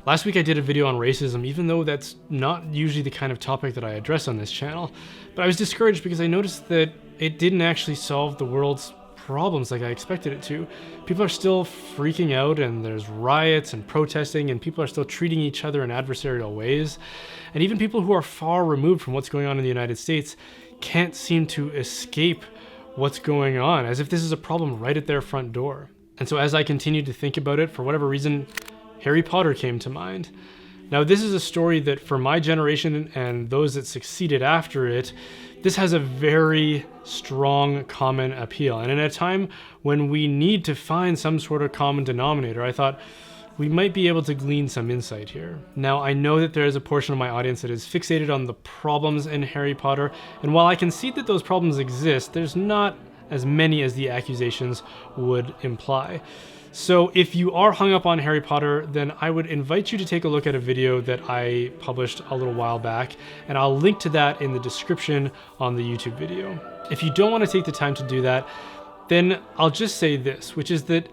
Last week I did a video on racism, even though that's not usually the kind of topic that I address on this channel, but I was discouraged because I noticed that it didn't actually solve the world's problems like I expected it to. People are still freaking out, and there's riots and protesting, and people are still treating each other in adversarial ways. And even people who are far removed from what's going on in the United States can't seem to escape what's going on, as if this is a problem right at their front door. And so as I continued to think about it, for whatever reason, Harry Potter came to mind. Now, this is a story that for my generation and those that succeeded after it, this has a very strong common appeal. And in a time when we need to find some sort of common denominator, I thought we might be able to glean some insight here. Now, I know that there is a portion of my audience that is fixated on the problems in Harry Potter, and while I can see that those problems exist, there's not as many as the accusations would imply. So if you are hung up on Harry Potter, then I would invite you to take a look at a video that I published a little while back, and I'll link to that in the description on the YouTube video. If you don't want to take the time to do that, then I'll just say this, which is that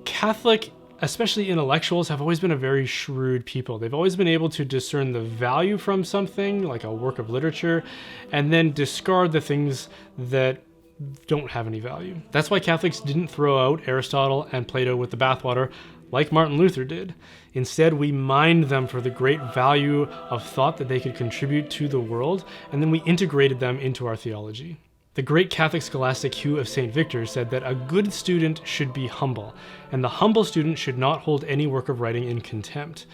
Catholic, especially intellectuals, have always been a very shrewd people. They've always been able to discern the value from something, like a work of literature, and then discard the things that don't have any value. That's why Catholics didn't throw out Aristotle and Plato with the bathwater like Martin Luther did. Instead, we mined them for the great value of thought that they could contribute to the world, and then we integrated them into our theology. The great Catholic scholastic Hugh of St. Victor said that a good student should be humble, and the humble student should not hold any work of writing in contempt.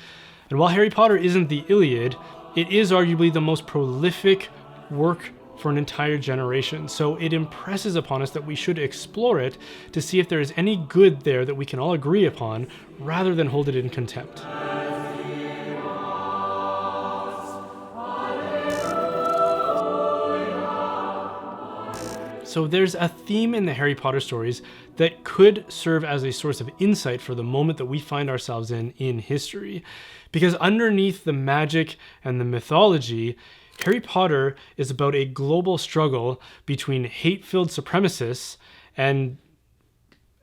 And while Harry Potter isn't the Iliad, it is arguably the most prolific work for an entire generation, so it impresses upon us that we should explore it to see if there is any good there that we can all agree upon, rather than hold it in contempt. So there's a theme in the Harry Potter stories that could serve as a source of insight for the moment that we find ourselves in history. Because underneath the magic and the mythology, Harry Potter is about a global struggle between hate-filled supremacists and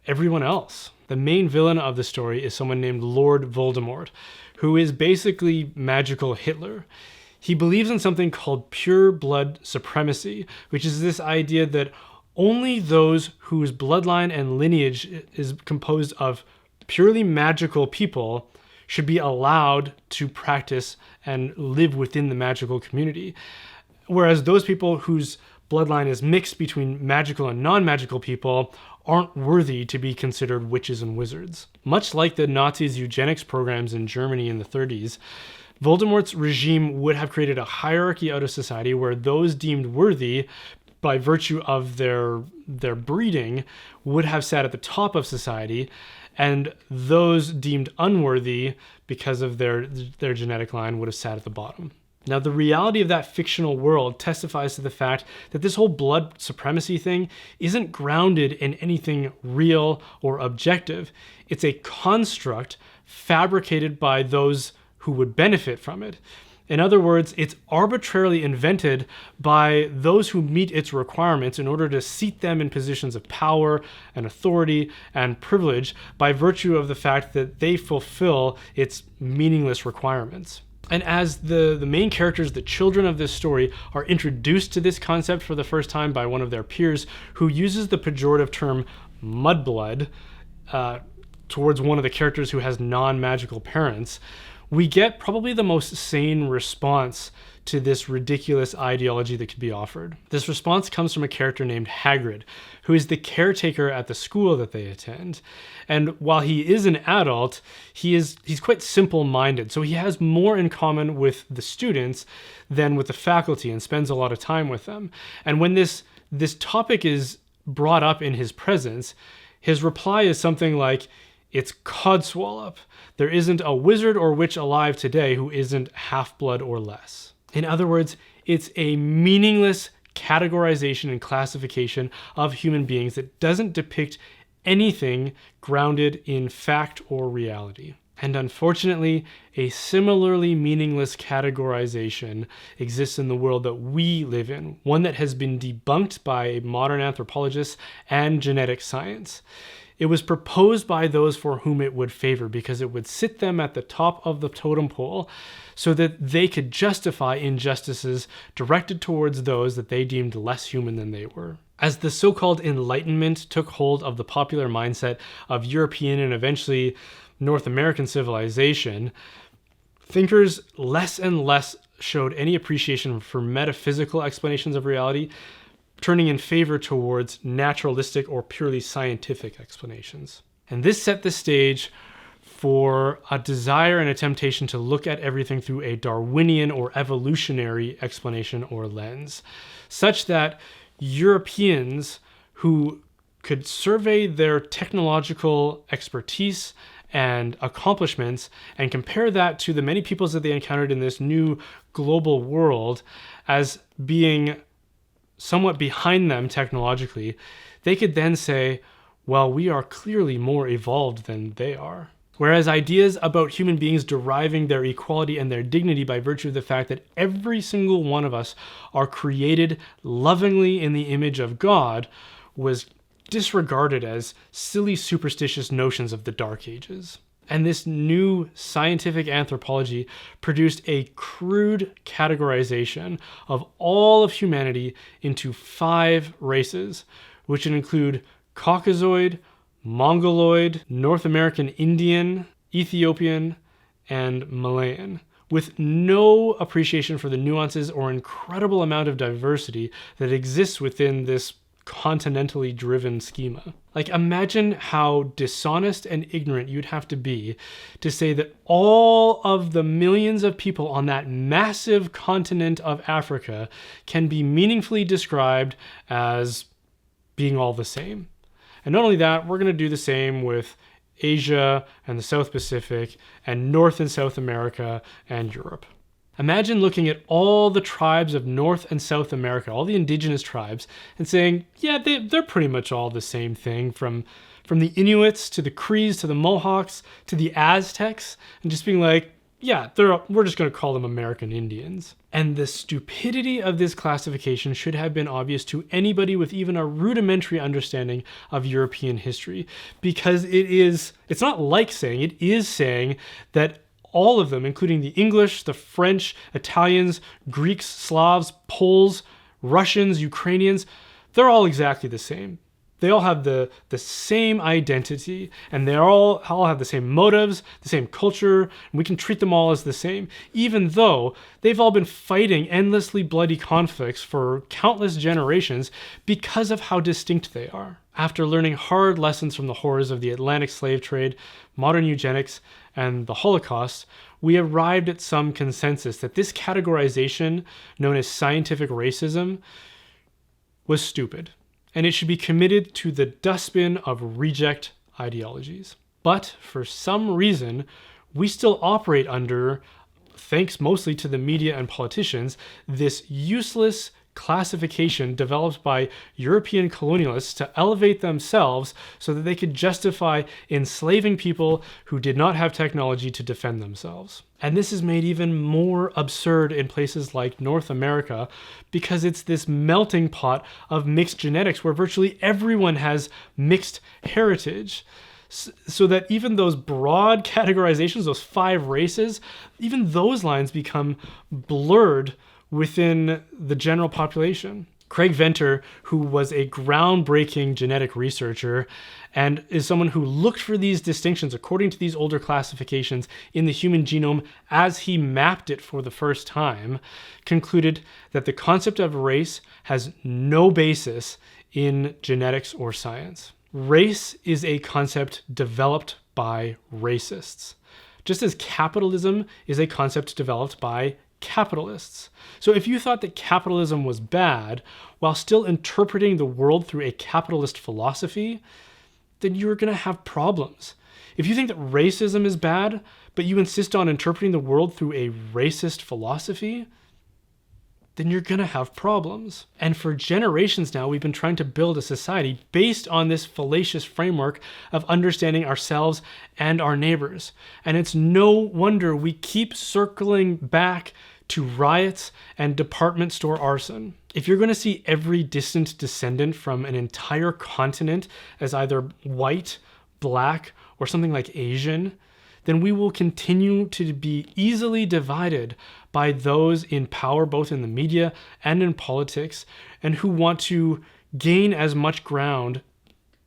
everyone else. The main villain of the story is someone named Lord Voldemort, who is basically magical Hitler. He believes in something called pure blood supremacy, which is this idea that only those whose bloodline and lineage is composed of purely magical people should be allowed to practice and live within the magical community. Whereas those people whose bloodline is mixed between magical and non-magical people aren't worthy to be considered witches and wizards. Much like the Nazis' eugenics programs in Germany in the 30s, Voldemort's regime would have created a hierarchy out of society where those deemed worthy by virtue of their breeding would have sat at the top of society, and those deemed unworthy because of their genetic line would have sat at the bottom. Now, the reality of that fictional world testifies to the fact that this whole blood supremacy thing isn't grounded in anything real or objective. It's a construct fabricated by those who would benefit from it. In other words, it's arbitrarily invented by those who meet its requirements in order to seat them in positions of power and authority and privilege by virtue of the fact that they fulfill its meaningless requirements. And as the main characters, the children of this story, are introduced to this concept for the first time by one of their peers who uses the pejorative term mudblood towards one of the characters who has non-magical parents, we get probably the most sane response to this ridiculous ideology that could be offered. This response comes from a character named Hagrid, who is the caretaker at the school that they attend. And while he is an adult, he's quite simple-minded, so he has more in common with the students than with the faculty and spends a lot of time with them. And when this topic is brought up in his presence, his reply is something like, "It's codswallop. There isn't a wizard or witch alive today who isn't half-blood or less." In other words, it's a meaningless categorization and classification of human beings that doesn't depict anything grounded in fact or reality. And unfortunately, a similarly meaningless categorization exists in the world that we live in, one that has been debunked by modern anthropologists and genetic science. It was proposed by those for whom it would favor because it would sit them at the top of the totem pole so that they could justify injustices directed towards those that they deemed less human than they were. As the so-called Enlightenment took hold of the popular mindset of European and eventually North American civilization, thinkers less and less showed any appreciation for metaphysical explanations of reality, turning in favor towards naturalistic or purely scientific explanations. And this set the stage for a desire and a temptation to look at everything through a Darwinian or evolutionary explanation or lens, such that Europeans who could survey their technological expertise and accomplishments and compare that to the many peoples that they encountered in this new global world as being somewhat behind them technologically, they could then say, well, we are clearly more evolved than they are. Whereas ideas about human beings deriving their equality and their dignity by virtue of the fact that every single one of us are created lovingly in the image of God was disregarded as silly superstitious notions of the Dark Ages. And this new scientific anthropology produced a crude categorization of all of humanity into 5 races, which include Caucasoid, Mongoloid, North American Indian, Ethiopian, and Malayan, with no appreciation for the nuances or incredible amount of diversity that exists within this continentally driven schema. Like, imagine how dishonest and ignorant you'd have to be to say that all of the millions of people on that massive continent of Africa can be meaningfully described as being all the same. And not only that, we're going to do the same with Asia and the South Pacific and North and South America and Europe. Imagine looking at all the tribes of North and South America, all the indigenous tribes, and saying, yeah, they're pretty much all the same thing, from the Inuits to the Crees to the Mohawks to the Aztecs, and just being like, yeah, we're just going to call them American Indians. And the stupidity of this classification should have been obvious to anybody with even a rudimentary understanding of European history, because it is saying that all of them, including the English, the French, Italians, Greeks, Slavs, Poles, Russians, Ukrainians, they're all exactly the same. They all have the same identity, and they all have the same motives, the same culture, and we can treat them all as the same, even though they've all been fighting endlessly bloody conflicts for countless generations because of how distinct they are. After learning hard lessons from the horrors of the Atlantic slave trade, modern eugenics, and the Holocaust, we arrived at some consensus that this categorization, known as scientific racism, was stupid, and it should be committed to the dustbin of reject ideologies. But for some reason, we still operate under, thanks mostly to the media and politicians, this useless classification developed by European colonialists to elevate themselves so that they could justify enslaving people who did not have technology to defend themselves. And this is made even more absurd in places like North America because it's this melting pot of mixed genetics where virtually everyone has mixed heritage. So that even those broad categorizations, those 5 races, even those lines become blurred within the general population. Craig Venter, who was a groundbreaking genetic researcher and is someone who looked for these distinctions according to these older classifications in the human genome as he mapped it for the first time, concluded that the concept of race has no basis in genetics or science. Race is a concept developed by racists, just as capitalism is a concept developed by capitalists. So if you thought that capitalism was bad while still interpreting the world through a capitalist philosophy, then you're going to have problems. If you think that racism is bad, but you insist on interpreting the world through a racist philosophy, then you're going to have problems. And for generations now, we've been trying to build a society based on this fallacious framework of understanding ourselves and our neighbors. And it's no wonder we keep circling back to riots and department store arson. If you're going to see every distant descendant from an entire continent as either white, black, or something like Asian, then we will continue to be easily divided by those in power, both in the media and in politics, and who want to gain as much ground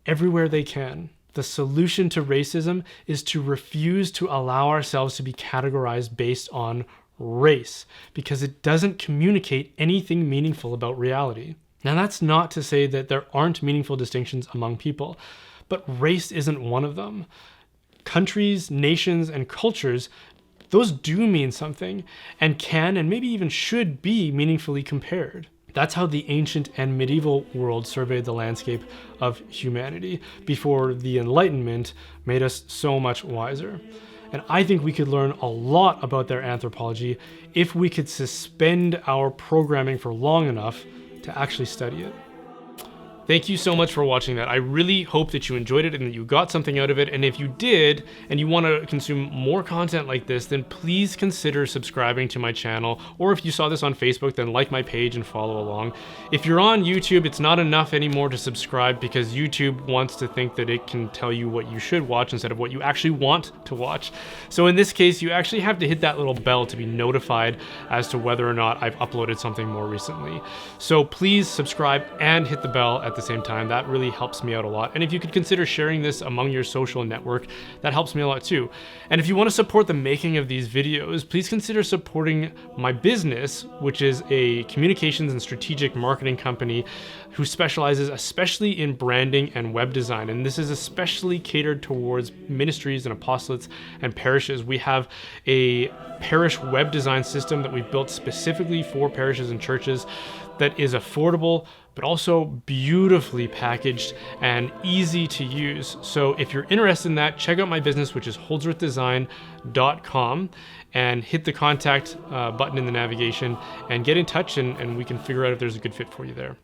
everywhere they can. The solution to racism is to refuse to allow ourselves to be categorized based on race, because it doesn't communicate anything meaningful about reality. Now, that's not to say that there aren't meaningful distinctions among people, but race isn't one of them. Countries, nations, and cultures, those do mean something and can and maybe even should be meaningfully compared. That's how the ancient and medieval world surveyed the landscape of humanity before the Enlightenment made us so much wiser. And I think we could learn a lot about their anthropology if we could suspend our programming for long enough to actually study it. Thank you so much for watching that. I really hope that you enjoyed it and that you got something out of it. And if you did, and you want to consume more content like this, then please consider subscribing to my channel. Or if you saw this on Facebook, then like my page and follow along. If you're on YouTube, it's not enough anymore to subscribe, because YouTube wants to think that it can tell you what you should watch instead of what you actually want to watch. So in this case, you actually have to hit that little bell to be notified as to whether or not I've uploaded something more recently. So please subscribe and hit the bell at the same time. That really helps me out a lot. And if you could consider sharing this among your social network, that helps me a lot too. And if you want to support the making of these videos, please consider supporting my business, which is a communications and strategic marketing company who specializes especially in branding and web design. And this is especially catered towards ministries and apostolates and parishes. We have a parish web design system that we've built specifically for parishes and churches that is affordable, but also beautifully packaged and easy to use. So if you're interested in that, check out my business, which is holdsworthdesign.com, and hit the contact button in the navigation and get in touch, and we can figure out if there's a good fit for you there.